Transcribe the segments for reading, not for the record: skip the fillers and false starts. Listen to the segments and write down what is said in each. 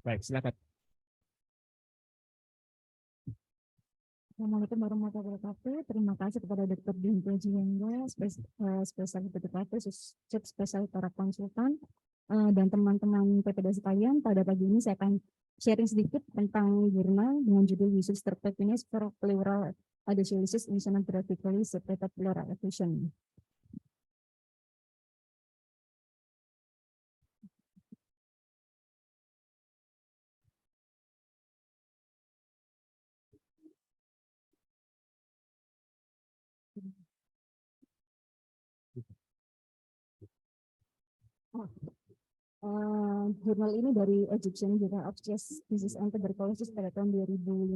Baik, silakan. Assalamualaikum warahmatullahi wabarakatuh. Terima kasih kepada Dr. Dinto Jiwengga, spesialis BPKP, spesialis para konsultan, dan teman-teman PPD sekalian. Pada pagi ini saya akan sharing sedikit tentang jurnal dengan judul Usage Streptokinase for Pleural Adhesiolysis in Sonographically Separated Pleural Effusion. Jurnal ini dari Egyptian Journal of Chest Disease and Tuberculosis pada tahun 2015.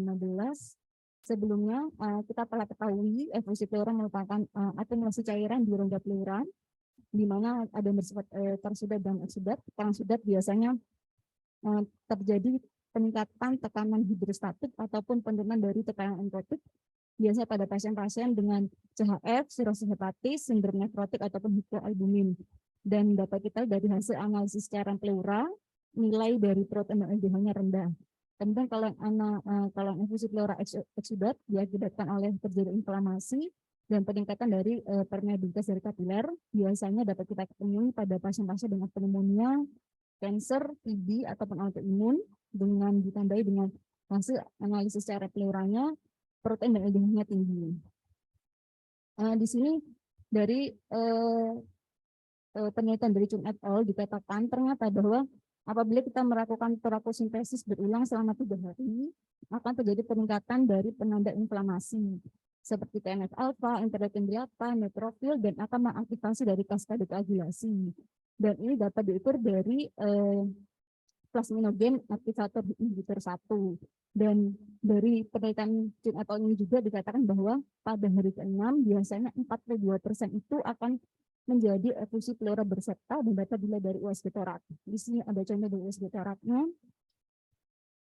Sebelumnya kita telah ketahui efusi pleura merupakan akumulasi cairan di rongga pleura, di mana ada yang bersifat tersudat dan eksudat. Transudat biasanya terjadi peningkatan tekanan hidrostatik ataupun penurunan dari tekanan entrotik, biasanya pada pasien-pasien dengan CHF, sirosis hepatis, sindrom nefrotik ataupun hipoalbumin. Dan dapat kita dari hasil analisis cairan pleura, nilai dari protein dan LDH-nya rendah. Kemudian kalau infusi pleura eksudat diakibatkan oleh terjadi inflamasi dan peningkatan dari permeabilitas dari kapiler, biasanya dapat kita temui pada pasien-pasien dengan pneumonia, kanker, TB ataupun autoimun, dengan ditandai dengan hasil analisis cairan pleuranya protein dan LDH-nya tinggi. Di sini dari penelitian dari Chung et al. Dikatakan ternyata bahwa apabila kita melakukan terakosintesis berulang selama 3 hari, akan terjadi peningkatan dari penanda inflamasi seperti TNF-alfa, interleukin-8, neutrofil, dan akan mengaktifasi dari kaskade koagulasi. Dan ini dapat diukur dari plasminogen aktivator inhibitor 1. Dan dari penelitian Chung et al. Ini juga dikatakan bahwa pada hari ke-6 biasanya 42% itu akan menjadi efusi pleura bersepta dan dapat dilihat dari USG torak. Di sini ada contoh dari USG toraknya,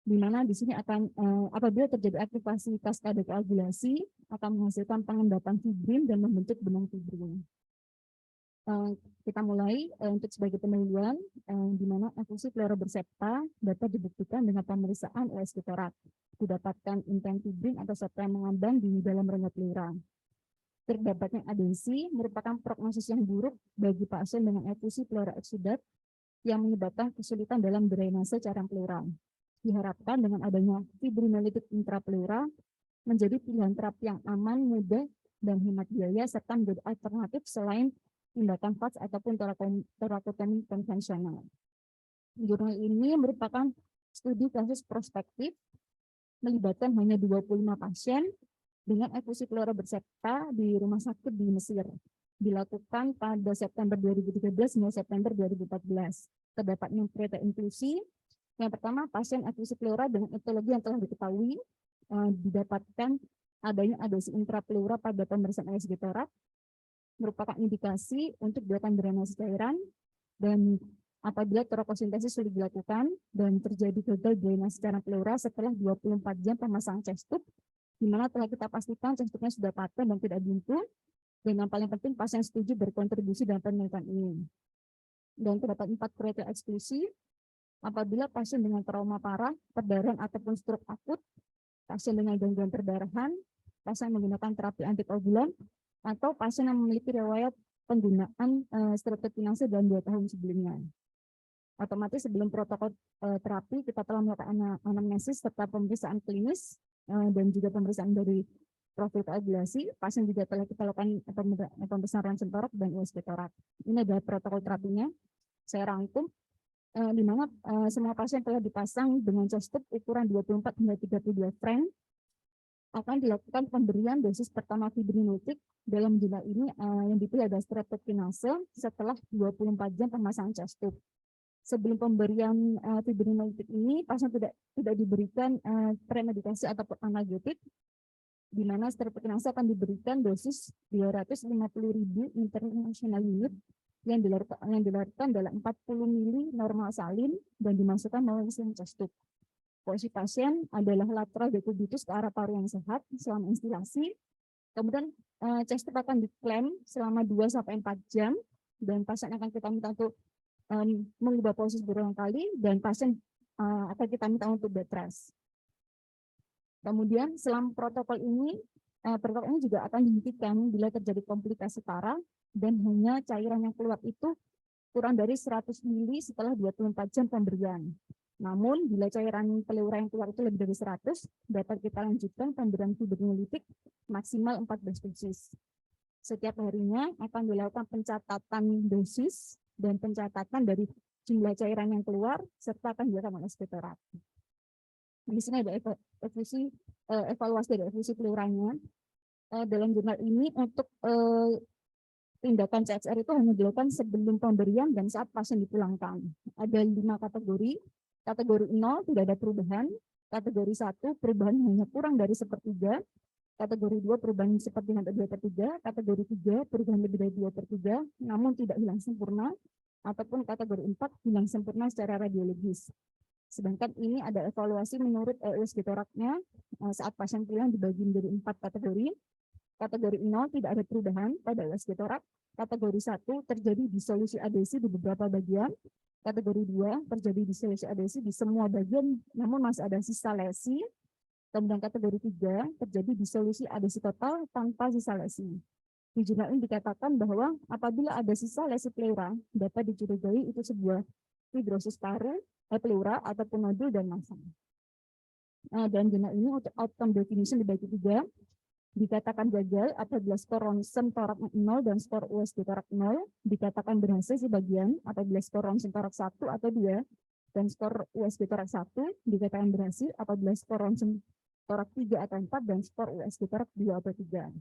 di mana di sini akan apabila terjadi aktivasi kaskade koagulasi akan menghasilkan pengendapan fibrin dan membentuk benang fibrin. Kita mulai untuk sebagai pendahuluan, di mana efusi pleura bersepta dapat dibuktikan dengan pemeriksaan USG torak. Didapatkan intent fibrin atau septa yang mengambang di dalam rongga pleura. Terdapatnya adesi merupakan prognosis yang buruk bagi pasien dengan efusi pleura eksudat yang menyebabkan kesulitan dalam drainase cairan pleura. Diharapkan dengan adanya fibrinolitik intrapleura menjadi pilihan terapi yang aman, mudah, dan hemat biaya serta menjadi alternatif selain tindakan VATS ataupun torakotomi konvensional. Jurnal ini merupakan studi kasus prospektif melibatkan hanya 25 pasien dengan efusi pleura bersepta di rumah sakit di Mesir. Dilakukan pada September 2013 hingga September 2014. Terdapat 6 kriteria inklusi. Yang pertama, pasien efusi pleura dengan etiologi yang telah diketahui, didapatkan adanya adesi intrapleura pada pemeriksaan USG torak, merupakan indikasi untuk dilakukan drainase cairan, dan apabila torakosintesis sulit dilakukan dan terjadi gagal drainase cairan pleura setelah 24 jam pemasangan chest tube, di mana telah kita pastikan chest tube-nya sudah patah dan tidak buntu, dan yang paling penting pasien setuju berkontribusi dalam penelitian ini. Dan terdapat 4 kriteria eksklusi, apabila pasien dengan trauma parah, perdarahan ataupun stroke akut, pasien dengan gangguan perdarahan, pasien menggunakan terapi antikoagulan, atau pasien yang memiliki riwayat penggunaan streptokinase dalam 2 tahun sebelumnya. Otomatis sebelum protokol terapi kita telah melakukan anamnesis serta pemeriksaan klinis dan juga pemeriksaan dari profil koagulasi. Pasien juga telah kita lakukan pemeriksaan ronsen torak dan USG torak. Ini adalah protokol terapinya. Saya rangkum, di mana semua pasien telah dipasang dengan chest tube ukuran 24 hingga 32 frame. Akan dilakukan pemberian dosis pertama fibrinolitik. Dalam jumlah ini yang dipilih adalah streptokinase setelah 24 jam pemasangan chest tube. Sebelum pemberian fibrinolitik ini, pasien tidak diberikan premedikasi ataupun analgetik, di mana streptokinase akan diberikan dosis 250.000 international unit yang dilarutkan dalam 40 mili normal salin dan dimasukkan melalui chest tube. Posisi pasien adalah lateral decubitus ke arah paru yang sehat selama instilasi. Kemudian chest tube akan diklem selama 2-4 jam dan pasien akan kita minta untuk mengubah posisi berulang kali, dan pasien akan kita minta untuk bed rest. Kemudian selama protokol ini juga akan dihentikan bila terjadi komplikasi parah dan hanya cairan yang keluar itu kurang dari 100 mili setelah 24 jam pemberian. Namun, bila cairan pleura yang keluar itu lebih dari 100, dapat kita lanjutkan pemberian fibrinolytik maksimal 14 dosis. Setiap harinya akan dilakukan pencatatan dosis dan pencatatan dari jumlah cairan yang keluar, serta akan dilakukan osteoterapi. Di sini ada evaluasi dari efusi pleuranya. Dalam jurnal ini untuk tindakan CXR itu hanya dilakukan sebelum pemberian dan saat pasien dipulangkan. Ada 5 kategori. Kategori 0 tidak ada perubahan. Kategori 1 perubahan hanya kurang dari 1/3. Kategori 2 perubahan sepertiga atau 2/3. Kategori 3 perubahan lebih dari 2/3 namun tidak hilang sempurna. Ataupun kategori 4 hilang sempurna secara radiologis. Sedangkan ini ada evaluasi menurut USG toraknya saat pasien pulang dibagi menjadi 4 kategori. Kategori 0 tidak ada perubahan pada USG torak. Kategori 1 terjadi disolusi adesi di beberapa bagian. Kategori 2 terjadi disolusi adesi di semua bagian namun masih ada sisa lesi. Kemudian kategori 3 terjadi disolusi adesi total tanpa sisa lesi. Di jurnal ini dikatakan bahwa apabila ada sisa lesi pleura dapat dicurigai itu sebuah fibrosis paru, pleura ataupun nodul dan masam. Dan jurnal ini untuk outcome definition dibagi 3. Dikatakan gagal apabila skor ronsen torak 0 dan skor USG torak 0, dikatakan berhasil sebagian apabila skor ronsen torak 1 atau 2, dan skor USG torak 1 dikatakan berhasil apabila skor ronsen torak 3 atau 4, dan skor USG torak 2 atau 3.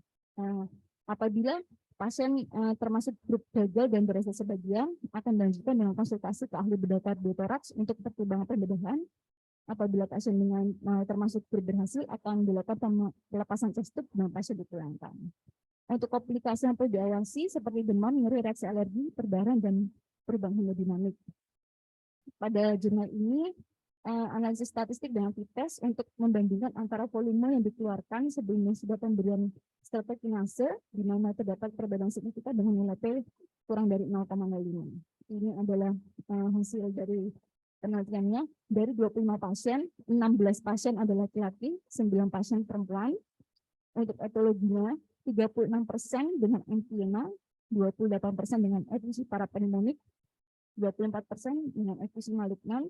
Apabila pasien termasuk grup gagal dan berhasil sebagian, akan dilanjutkan dengan konsultasi ke ahli bedah kardiotoraks untuk pertimbangan pembedahan. Apabila pasien dengan termasuk grup berhasil, akan dilakukan pelepasan chest tube dan pasien dipulangkan. Untuk komplikasi yang perlu diawasi seperti demam, nyeri, reaksi alergi, perdarahan, dan perubahan hemodinamik. Pada jurnal ini, analisis statistik dengan t-test untuk membandingkan antara volume yang dikeluarkan sebelum sudah pemberian streptokinase, di mana terdapat perbedaan signifikan dengan nilai P kurang dari 0,05. Ini adalah hasil dari penelitiannya. Dari 25 pasien, 16 pasien adalah laki-laki, 9 pasien perempuan. Untuk etologinya, 36% dengan emphysema, 28% dengan efusi parapneumonik, 24% dengan efusi malignan,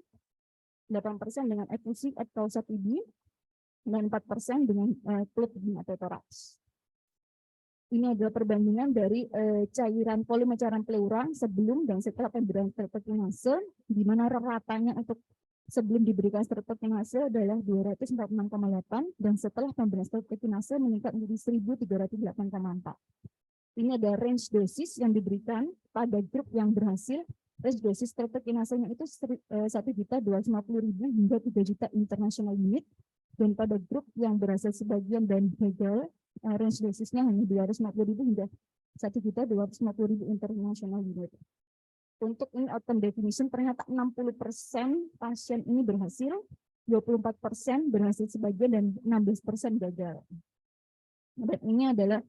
8% dengan efusi et causa TB, dan 4% dengan plug atau toraks. Ini adalah perbandingan dari cairan volume cairan pleura sebelum dan setelah pemberian streptokinase, di mana ratanya untuk sebelum diberikan streptokinase adalah 246,8 dan setelah pemberian streptokinase meningkat menjadi 1.308,4. Ini ada range dosis yang diberikan pada grup yang berhasil. Range dosis streptokinasenya itu 1.250.000 hingga 3 juta international unit, dan pada grup yang berhasil sebagian dan gagal, range dosisnya hanya 250.000 hingga 1.250.000 international unit. Untuk ini outcome definition ternyata 60% pasien ini berhasil, 24% berhasil sebagian, dan 16% gagal. Dan ini adalah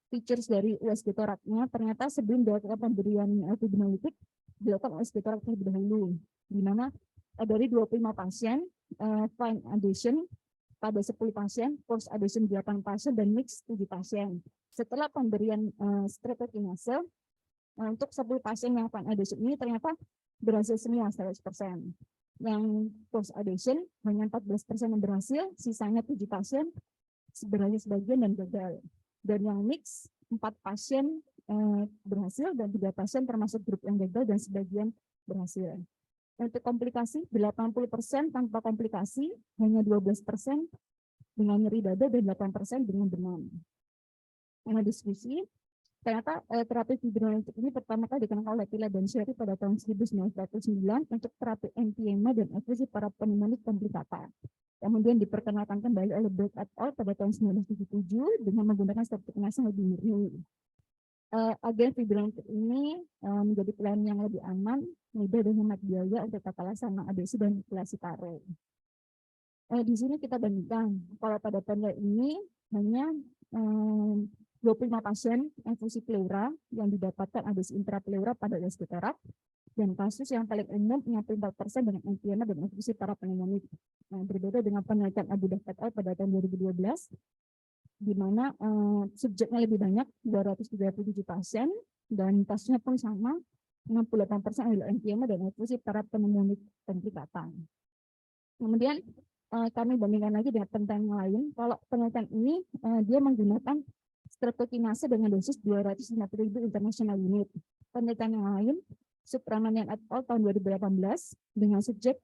features dari USG toraknya. Ternyata sebelum dilakukan pemberian fibrinolytik, dilakukan USG torak terlebih dahulu, di mana dari 25 pasien, fine adhesion pada 10 pasien, post adhesion 8 pasien, dan mix 7 pasien. Setelah pemberian streptokinase, untuk 10 pasien yang fine adhesion ini ternyata berhasil semua 100%. Yang post adhesion hanya 14% yang berhasil, sisanya 7 pasien berhasil sebagian dan gagal. Dan yang mix 4 pasien berhasil dan 3 pasien termasuk grup yang gagal dan sebagian berhasil. Untuk komplikasi 80% tanpa komplikasi, hanya 12% dengan nyeri dada dan 8% dengan demam. Karena diskusi, ternyata terapi fibrinolytik ini pertama kali dikenakan oleh Pila dan Sherry pada tahun 1909 untuk terapi emphysema dan efusi parapneumonik komplikata. Kemudian diperkenalkan kembali oleh Beck et al. Pada tahun 1977 dengan menggunakan streptokinase yang lebih murni. Agen fibrinolytik ini menjadi pilihan yang lebih aman, mudah dan hemat biaya untuk tata laksana adesi dan populasi paru. Di sini kita bandingkan, kalau pada panel ini hanya 25 pasien infusi pleura yang didapatkan adesi intrapleura pada USG torak, Dan kasus yang paling umum 64% dengan emfyema dan efusi parapneumonik. Nah, berbeda dengan penelitian Abu Daf et al. Pada tahun 2012, di mana subjeknya lebih banyak, 237 pasien, dan kasusnya pun sama, 68% adalah emfyema dan efusi parapneumonik penderita. Kemudian kami bandingkan lagi dengan penelitian lain. Kalau penelitian ini dia menggunakan streptokinase dengan dosis 250.000 international unit. Penelitian yang lain, Subramanian et al. Tahun 2018 dengan subjek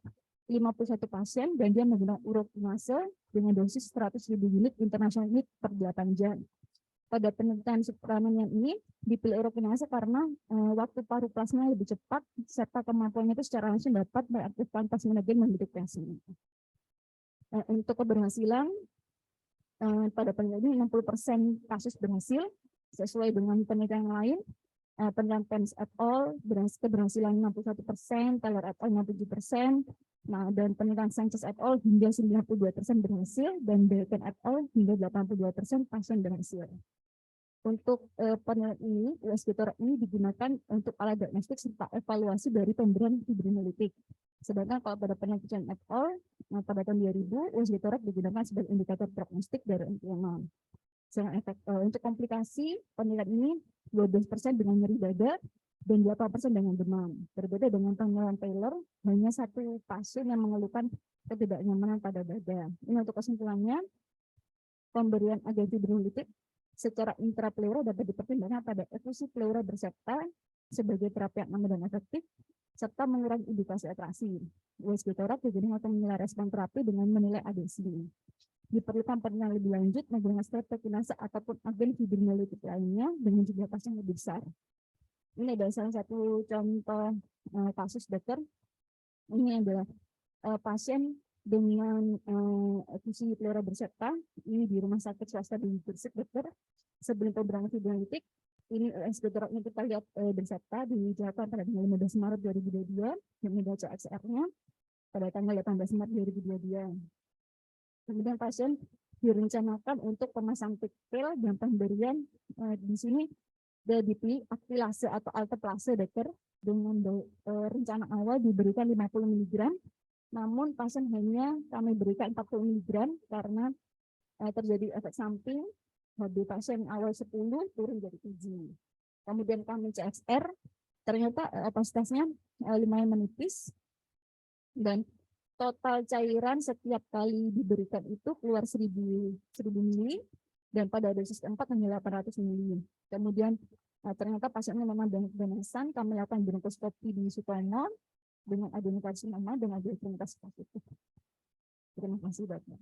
51 pasien dan dia menggunakan urokinase dengan dosis 100.000 unit international unit per 8 jam. Pada penelitian Subramanian ini dipilih urokinase karena waktu paru plasma lebih cepat serta kemampuannya itu secara langsung dapat mengaktifkan plasminogen mendeteksi. Untuk keberhasilan pada penelitian ini 60% kasus berhasil sesuai dengan penelitian yang lain. Penelitian Pence et al. Keberhasilan 61%, Taylor et al. 67%, nah, dan penelitian Sanchez et al. Hingga 92% berhasil, dan Belkin et al. Hingga 82% pasien berhasil. Untuk penelitian ini, USG Torak ini digunakan untuk alat diagnostik serta evaluasi dari pemberian fibrinolitik. Sedangkan kalau pada penelitian et al. Pada tahun 2000, USG Torak digunakan sebagai indikator prognostik dari emfyema. Untuk komplikasi, penelitian ini 12% dengan nyeri dada dan 8% dengan demam. Berbeda dengan penelitian Taylor, hanya satu pasien yang mengeluhkan ketidaknyamanan pada dada. Ini untuk kesimpulannya, pemberian agen fibrinolitik secara intrapleural dapat dipertimbangkan pada efusi pleura bersepta sebagai terapi yang aman dan efektif, serta mengurangi indikasi atrasi. USG Torak digunakan untuk menilai respon terapi dengan menilai adesi. Diperlukan penelitian lebih lanjut menggunakan streptokinase ataupun agen fibrinolitik lainnya dengan jumlah pasien lebih besar. Ini adalah salah satu contoh kasus dokter. Ini adalah pasien dengan efusi pleura bersepta. Ini di rumah sakit swasta di Gresik, dokter. Sebelum pemberian fibrinolitik, ini USG Toraknya kita lihat bersepta di Jakarta pada tanggal 15 Maret 2022, dan ini baca XR-nya pada tanggal 18 Maret 2022. Kemudian pasien direncanakan untuk pemasang pigtail dan pemberian di sini dipilih aktilase atau alteplase dokter dengan rencana awal diberikan 50 mg, namun pasien hanya kami berikan 40 mg karena terjadi efek samping. HB pasien awal 10 turun jadi 7. Kemudian kami CXR, ternyata opasitasnya lumayan menipis dan total cairan setiap kali diberikan itu keluar 1000 mili dan pada dosis keempat hanya 800 mili. Kemudian ternyata pasiennya memang banyak venesan, kami lakukan bronkoskopi di Sutomo dengan adenokarsinoma dan adenovirus positif. Terima kasih Bapak.